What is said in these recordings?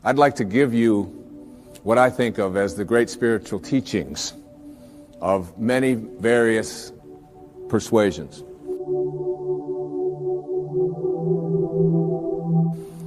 I'd like to give you what I think of as the great spiritual teachings of many various persuasions.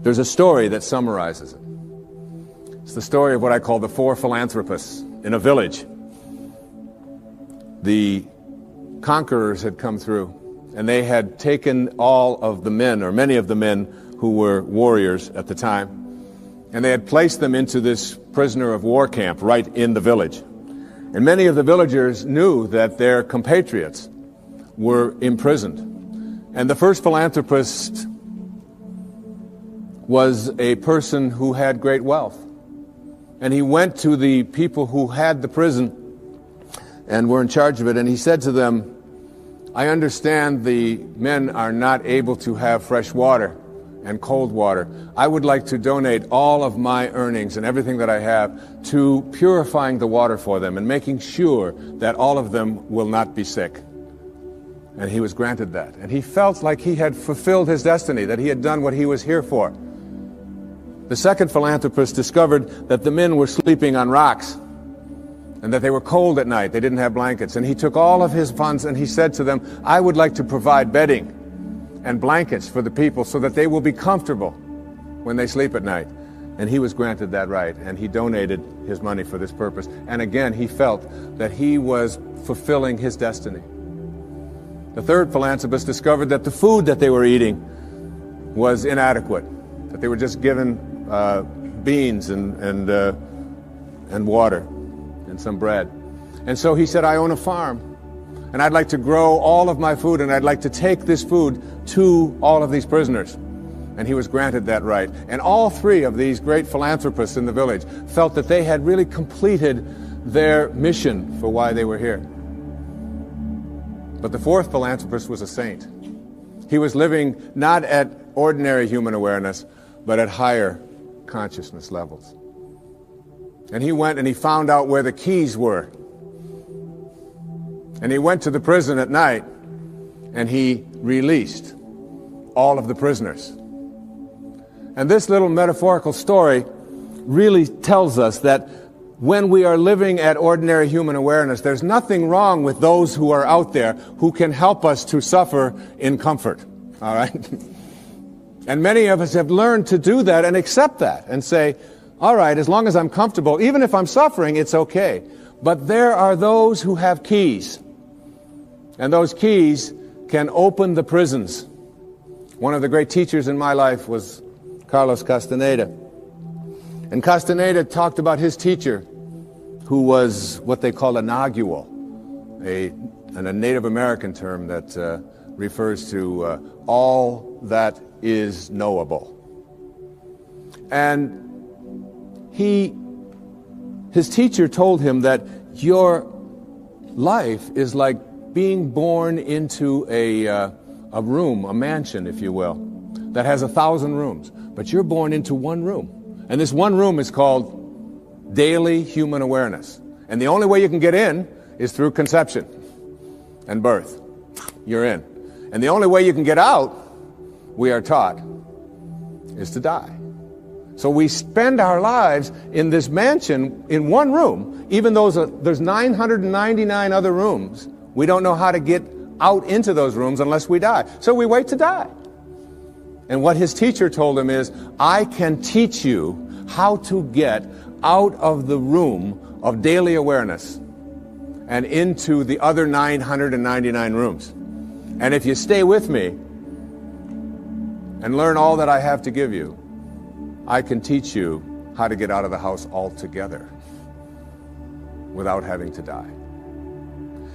There's a story that summarizes it. It's the story of what I call the four philanthropists in a village. The conquerors had come through, and they had taken all of the men, or many of the men who were warriors at the time, and they had placed them into this prisoner of war camp right in the village. And many of the villagers knew that their compatriots were imprisoned. And the first philanthropist was a person who had great wealth. And he went to the people who had the prison and were in charge of it, and he said to them, I understand the men are not able to have fresh water and cold water. I would like to donate all of my earnings and everything that I have to purifying the water for them and making sure that all of them will not be sick. And he was granted that. And he felt like he had fulfilled his destiny, that he had done what he was here for. The second philanthropist discovered that the men were sleeping on rocks and that they were cold at night. They didn't have blankets. And he took all of his funds and he said to them, I would like to provide bedding and blankets for the people so that they will be comfortable when they sleep at night. And he was granted that right, and he donated his money for this purpose. And again, he felt that he was fulfilling his destiny. The third philanthropist discovered that the food that they were eating was inadequate, that they were just given beans and water and some bread. And so he said, I own a farm, and I'd like to grow all of my food, and I'd like to take this food to all of these prisoners. And he was granted that right. And all three of these great philanthropists in the village felt that they had really completed their mission for why they were here. But the fourth philanthropist was a saint. He was living not at ordinary human awareness, but at higher consciousness levels. And he went and he found out where the keys were. And he went to the prison at night and he released all of the prisoners. And this little metaphorical story really tells us that when we are living at ordinary human awareness, there's nothing wrong with those who are out there who can help us to suffer in comfort. All right? And many of us have learned to do that and accept that and say, all right, as long as I'm comfortable, even if I'm suffering, it's okay. But there are those who have keys, and those keys can open the prisons. One of the great teachers in my life was Carlos Castaneda. And Castaneda talked about his teacher, who was what they call a nagual, a Native American term that refers to all that is knowable. And his teacher told him that your life is like being born into a room, a mansion, if you will, that has 1,000 rooms. But you're born into one room. And this one room is called daily human awareness. And the only way you can get in is through conception and birth. You're in. And the only way you can get out, we are taught, is to die. So we spend our lives in this mansion in one room, even though there's 999 other rooms. We don't know how to get out into those rooms unless we die. So we wait to die. And what his teacher told him is, I can teach you how to get out of the room of daily awareness and into the other 999 rooms. And if you stay with me and learn all that I have to give you, I can teach you how to get out of the house altogether without having to die.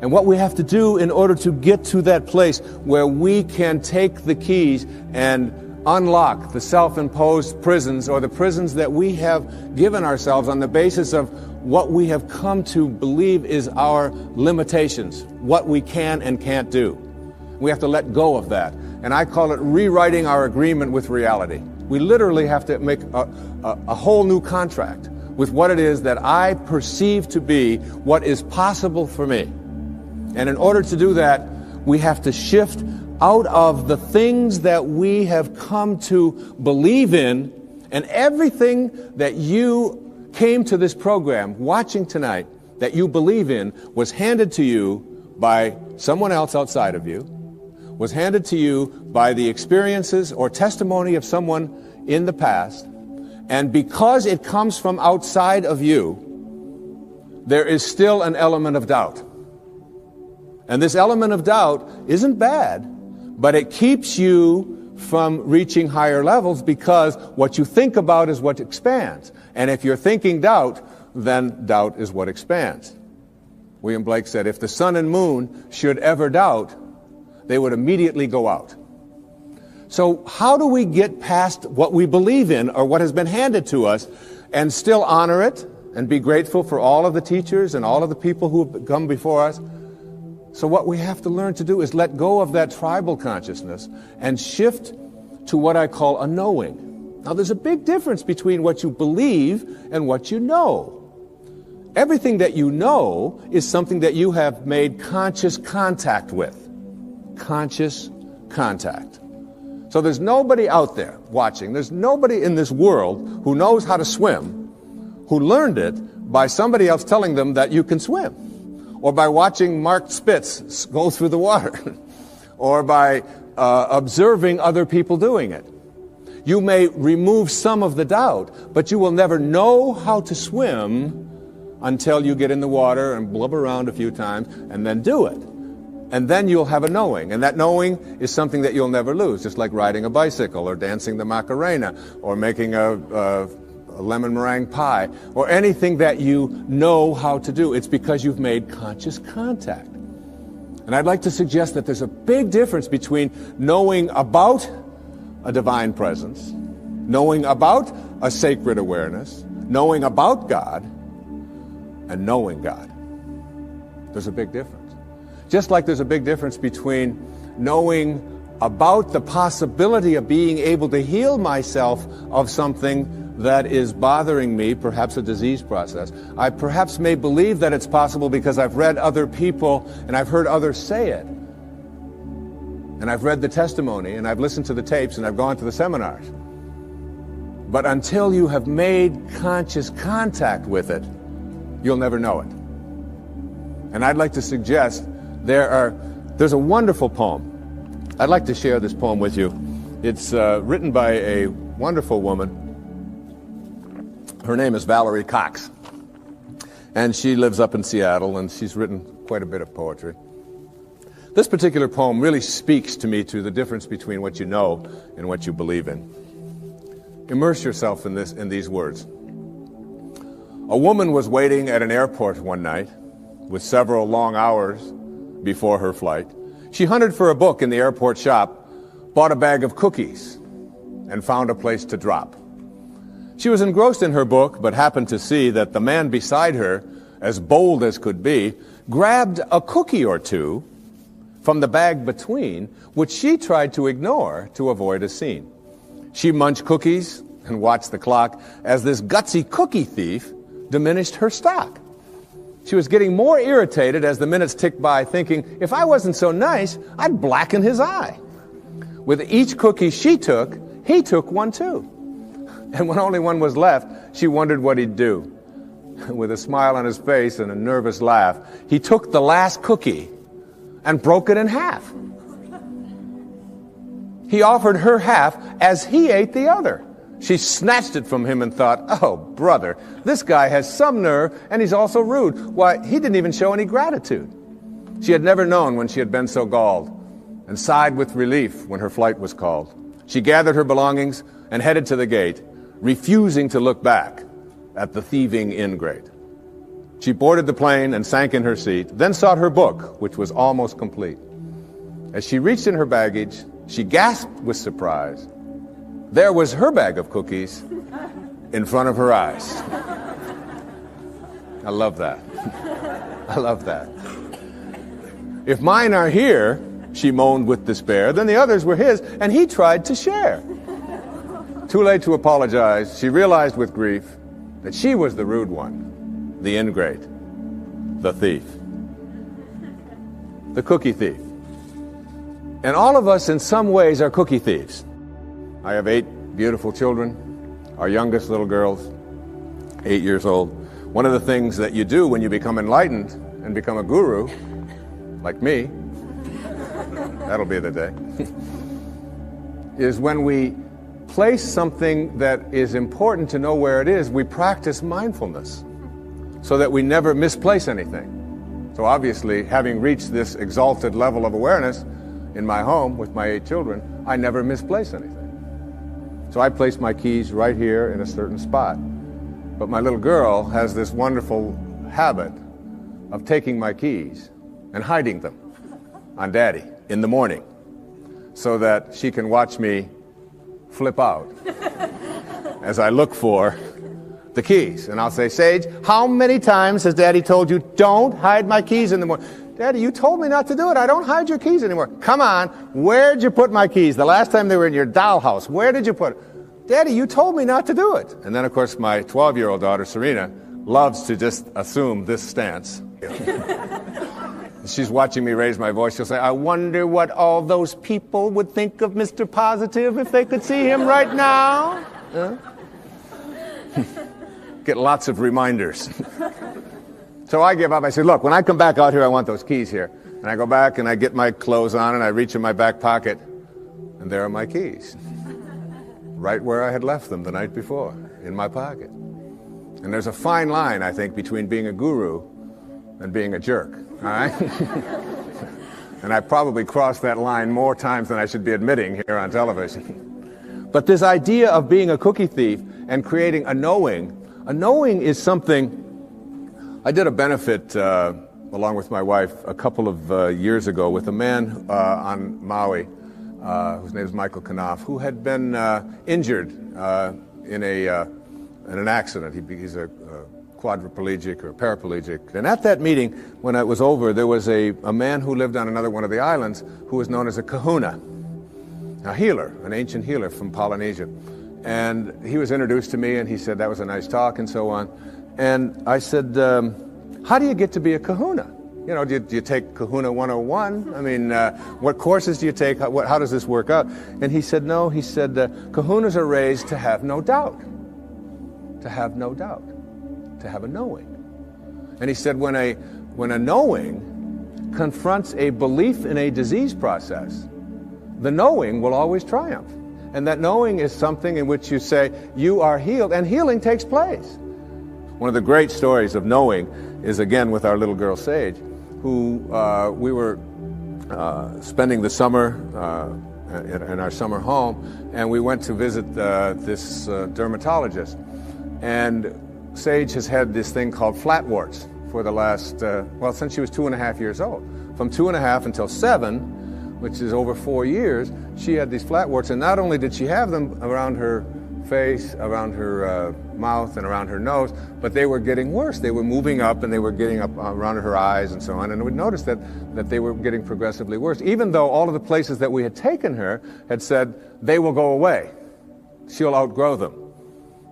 And what we have to do in order to get to that place where we can take the keys and unlock the self-imposed prisons, or the prisons that we have given ourselves on the basis of what we have come to believe is our limitations, what we can and can't do. We have to let go of that. And I call it rewriting our agreement with reality. We literally have to make a whole new contract with what it is that I perceive to be what is possible for me. And in order to do that, we have to shift out of the things that we have come to believe in And everything that you came to this program watching tonight that you believe in was handed to you by someone else outside of you, was handed to you by the experiences or testimony of someone in the past. And because it comes from outside of you, there is still an element of doubt. And this element of doubt isn't bad, but it keeps you from reaching higher levels, because what you think about is what expands. And if you're thinking doubt, then doubt is what expands. William Blake said, if the sun and moon should ever doubt, they would immediately go out. So how do we get past what we believe in or what has been handed to us and still honor it and be grateful for all of the teachers and all of the people who have come before us? So what we have to learn to do is let go of that tribal consciousness and shift to what I call a knowing. Now, there's a big difference between what you believe and what you know. Everything that you know is something that you have made conscious contact with. Conscious contact. So there's nobody out there watching, there's nobody in this world who knows how to swim, who learned it by somebody else telling them that you can swim, or by watching Mark Spitz go through the water, or by observing other people doing it. You may remove some of the doubt, but you will never know how to swim until you get in the water and blub around a few times and then do it. And then you'll have a knowing. And that knowing is something that you'll never lose, just like riding a bicycle or dancing the Macarena or making a lemon meringue pie or anything that you know how to do. It's because you've made conscious contact. And I'd like to suggest that there's a big difference between knowing about a divine presence, knowing about a sacred awareness, knowing about God, and knowing God. There's a big difference. Just like there's a big difference between knowing about the possibility of being able to heal myself of something that is bothering me, perhaps a disease process. I perhaps may believe that it's possible because I've read other people and I've heard others say it. And I've read the testimony and I've listened to the tapes and I've gone to the seminars. But until you have made conscious contact with it, you'll never know it. And I'd like to suggest there's a wonderful poem. I'd like to share this poem with you. It's written by a wonderful woman. Her name is Valerie Cox. And she lives up in Seattle, and she's written quite a bit of poetry. This particular poem really speaks to me to the difference between what you know and what you believe in. Immerse yourself in these words. A woman was waiting at an airport one night with several long hours before her flight. She hunted for a book in the airport shop, bought a bag of cookies, and found a place to drop. She was engrossed in her book, but happened to see that the man beside her, as bold as could be, grabbed a cookie or two from the bag between, which she tried to ignore to avoid a scene. She munched cookies and watched the clock as this gutsy cookie thief diminished her stock. She was getting more irritated as the minutes ticked by, thinking, if I wasn't so nice, I'd blacken his eye. With each cookie she took, he took one too. And when only one was left, she wondered what he'd do. With a smile on his face and a nervous laugh, he took the last cookie and broke it in half. He offered her half as he ate the other. She snatched it from him and thought, oh, brother, this guy has some nerve, and he's also rude. Why, he didn't even show any gratitude. She had never known when she had been so galled, and sighed with relief when her flight was called. She gathered her belongings and headed to the gate, refusing to look back at the thieving ingrate. She boarded the plane and sank in her seat, then sought her book, which was almost complete. As she reached in her baggage, she gasped with surprise. There was her bag of cookies in front of her eyes. I love that. I love that. If mine are here, she moaned with despair, then the others were his, and he tried to share. Too late to apologize, she realized with grief that she was the rude one, the ingrate, the thief, the cookie thief. And all of us in some ways are cookie thieves. I have 8 beautiful children. Our youngest little girl's 8 years old. One of the things that you do when you become enlightened and become a guru, like me, that'll be the day, is when we place something that is important to know where it is, we practice mindfulness so that we never misplace anything. So obviously, having reached this exalted level of awareness in my home with my 8 children, I never misplace anything. So I place my keys right here in a certain spot. But my little girl has this wonderful habit of taking my keys and hiding them on Daddy in the morning so that she can watch me flip out as I look for the keys. And I'll say, Sage, how many times has Daddy told you, don't hide my keys in the morning? Daddy, you told me not to do it. I don't hide your keys anymore. Come on, where'd you put my keys? The last time they were in your dollhouse, where did you put it? Daddy, you told me not to do it. And then, of course, my 12-year-old daughter, Serena, loves to just assume this stance. She's watching me raise my voice. She'll say, I wonder what all those people would think of Mr. Positive if they could see him right now. Get lots of reminders. So I give up. I say, look, when I come back out here, I want those keys here. And I go back and I get my clothes on and I reach in my back pocket, and there are my keys. Right where I had left them the night before, in my pocket. And there's a fine line, I think, between being a guru and being a jerk, all right? And I probably crossed that line more times than I should be admitting here on television. But this idea of being a cookie thief and creating a knowing is something. I did a benefit along with my wife a couple of years ago with a man on Maui whose name is Michael Knopf, who had been injured in an accident. He's a quadriplegic or paraplegic. And at that meeting, when it was over, there was a man who lived on another one of the islands who was known as a kahuna, a healer, an ancient healer from Polynesia. And he was introduced to me, and he said that was a nice talk and so on. And I said, how do you get to be a kahuna? You know, do you take Kahuna 101? I mean, what courses do you take? How does this work out? And he said, no. He said, kahunas are raised to have no doubt. To have no doubt. To have a knowing. And he said, when a knowing confronts a belief in a disease process, the knowing will always triumph. And that knowing is something in which you say, you are healed, and healing takes place. One of the great stories of knowing is, again, with our little girl, Sage, who we were spending the summer in our summer home, and we went to visit this dermatologist. And Sage has had this thing called flatwarts for the last, since she was 2.5 years old. From 2.5 until 7, which is over 4 years, she had these flatwarts, and not only did she have them around her face, around her mouth, and around her nose, but they were getting worse. They were moving up, and they were getting up around her eyes and so on, and we noticed that they were getting progressively worse, even though all of the places that we had taken her had said, they will go away. She'll outgrow them.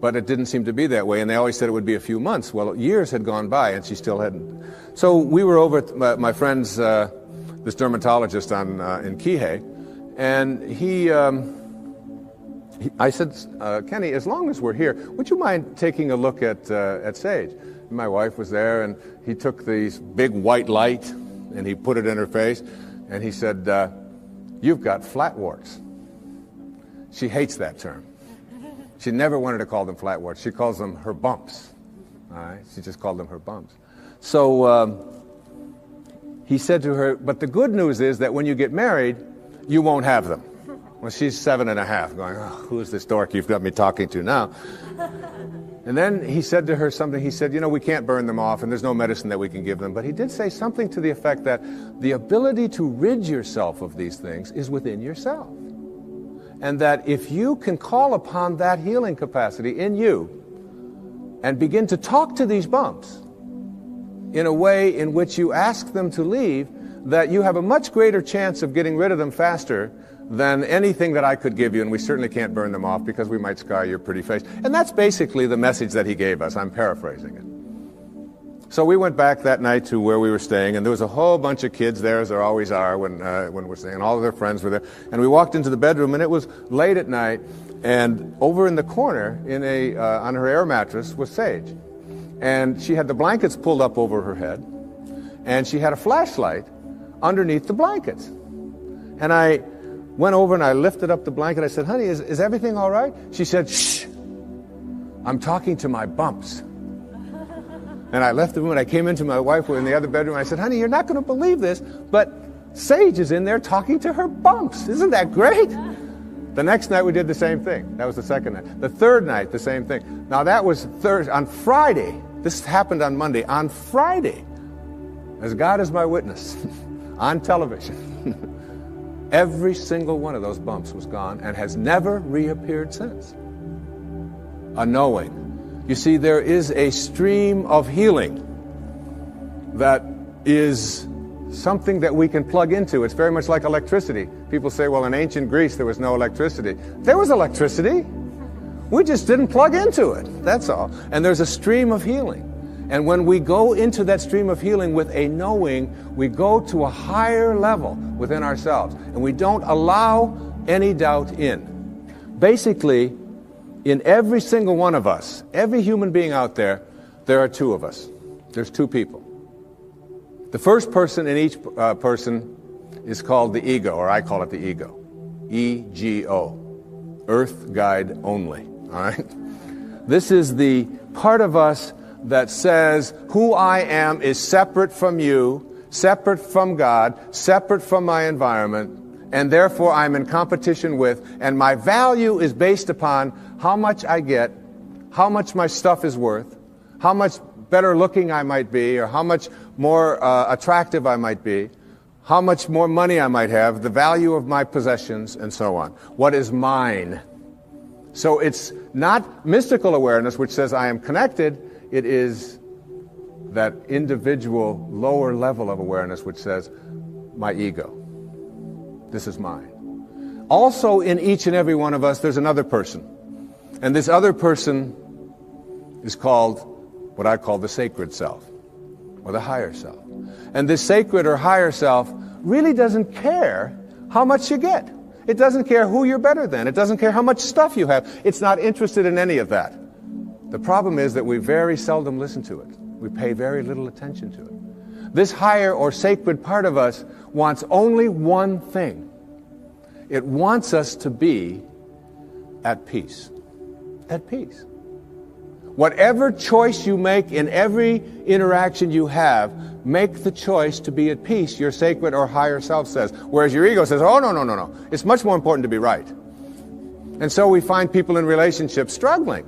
But it didn't seem to be that way, and they always said it would be a few months. Well, years had gone by, and she still hadn't. So we were over at my friend's, this dermatologist in Kihei, and I said, Kenny, as long as we're here, would you mind taking a look at Sage? And my wife was there, and he took this big white light, and he put it in her face, and he said, you've got flatwarts. She hates that term. She never wanted to call them flatwarts. She calls them her bumps. All right? She just called them her bumps. So he said to her, but the good news is that when you get married, you won't have them. Well, she's 7.5, going, oh, who's this dork you've got me talking to now? And then he said to her something. He said, we can't burn them off, and there's no medicine that we can give them. But he did say something to the effect that the ability to rid yourself of these things is within yourself. And that if you can call upon that healing capacity in you and begin to talk to these bumps in a way in which you ask them to leave, that you have a much greater chance of getting rid of them faster than anything that I could give you, and we certainly can't burn them off because we might scar your pretty face. And that's basically the message that he gave us. I'm paraphrasing it. So we went back that night to where we were staying, and there was a whole bunch of kids there, as there always are when we're staying, and all of their friends were there. And we walked into the bedroom, and it was late at night, And over in the corner, on her air mattress, was Sage. And she had the blankets pulled up over her head, and she had a flashlight underneath the blankets. And I went over and I lifted up the blanket. I said, honey, is everything all right? She said, shh, I'm talking to my bumps. And I left the room and I came into my wife in the other bedroom. And I said, honey, you're not going to believe this, but Sage is in there talking to her bumps. Isn't that great? The next night we did the same thing. That was the second night. The third night, the same thing. Now that was on Friday. This happened on Monday. On Friday, as God is my witness, on television, every single one of those bumps was gone and has never reappeared since. A knowing. You see, there is a stream of healing that is something that we can plug into. It's very much like electricity. People say, well, in ancient Greece there was no electricity. There was electricity. We just didn't plug into it. That's all. And there's a stream of healing. And when we go into that stream of healing with a knowing, we go to a higher level within ourselves. And we don't allow any doubt in. Basically, in every single one of us, every human being out there, there are two of us. There's two people. The first person in each person is called the ego, or I call it the ego. E-G-O. Earth guide only. All right? This is the part of us that says who I am is separate from you, separate from God, separate from my environment, and therefore I'm in competition with, and my value is based upon how much I get, how much my stuff is worth, how much better looking I might be, or how much more attractive I might be, how much more money I might have, the value of my possessions, and so on. What is mine? So it's not mystical awareness which says I am connected. It is that individual lower level of awareness which says my ego. This is mine. Also in each and every one of us there's another person. And this other person is called what I call the sacred self, or the higher self. And this sacred or higher self really doesn't care how much you get. It doesn't care who you're better than. It doesn't care how much stuff you have. It's not interested in any of that. The problem is that we very seldom listen to it. We pay very little attention to it. This higher or sacred part of us wants only one thing. It wants us to be at peace. At peace. Whatever choice you make in every interaction you have, make the choice to be at peace, your sacred or higher self says. Whereas your ego says, oh, no. It's much more important to be right. And so we find people in relationships struggling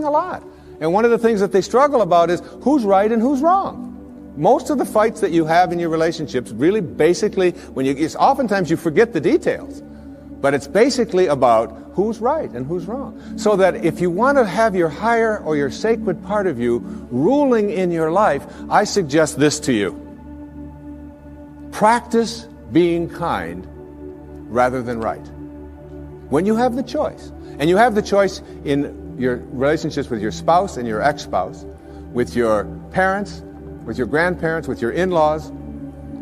a lot. And one of the things that they struggle about is who's right and who's wrong. Most of the fights that you have in your relationships really basically, oftentimes you forget the details. But it's basically about who's right and who's wrong. So that if you want to have your higher or your sacred part of you ruling in your life, I suggest this to you. Practice being kind rather than right. When you have the choice, and you have the choice in your relationships with your spouse and your ex-spouse, with your parents, with your grandparents, with your in-laws,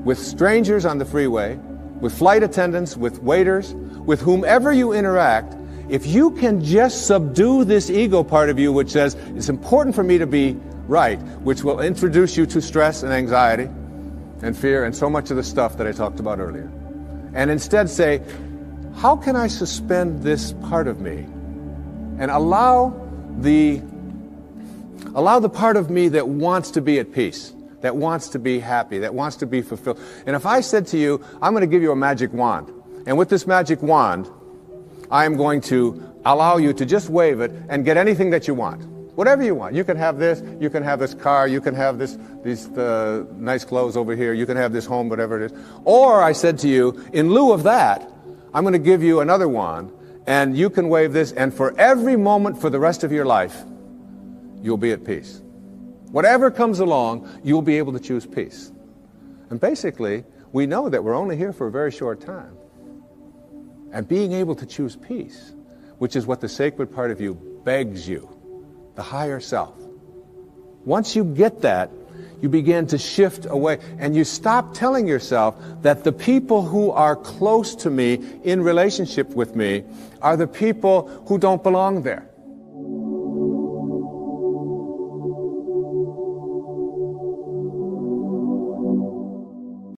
with strangers on the freeway, with flight attendants, with waiters, with whomever you interact, if you can just subdue this ego part of you which says, it's important for me to be right, which will introduce you to stress and anxiety and fear and so much of the stuff that I talked about earlier. And instead say, how can I suspend this part of me and allow the part of me that wants to be at peace, that wants to be happy, that wants to be fulfilled. And if I said to you, I'm going to give you a magic wand, and with this magic wand, I am going to allow you to just wave it and get anything that you want. Whatever you want. You can have this car, you can have these nice clothes over here, you can have this home, whatever it is. Or I said to you, in lieu of that, I'm going to give you another wand, and you can wave this, and for every moment for the rest of your life, you'll be at peace. Whatever comes along, you'll be able to choose peace. And basically, we know that we're only here for a very short time. And being able to choose peace, which is what the sacred part of you begs you, the higher self. Once you get that, you begin to shift away, and you stop telling yourself that the people who are close to me, in relationship with me, are the people who don't belong there.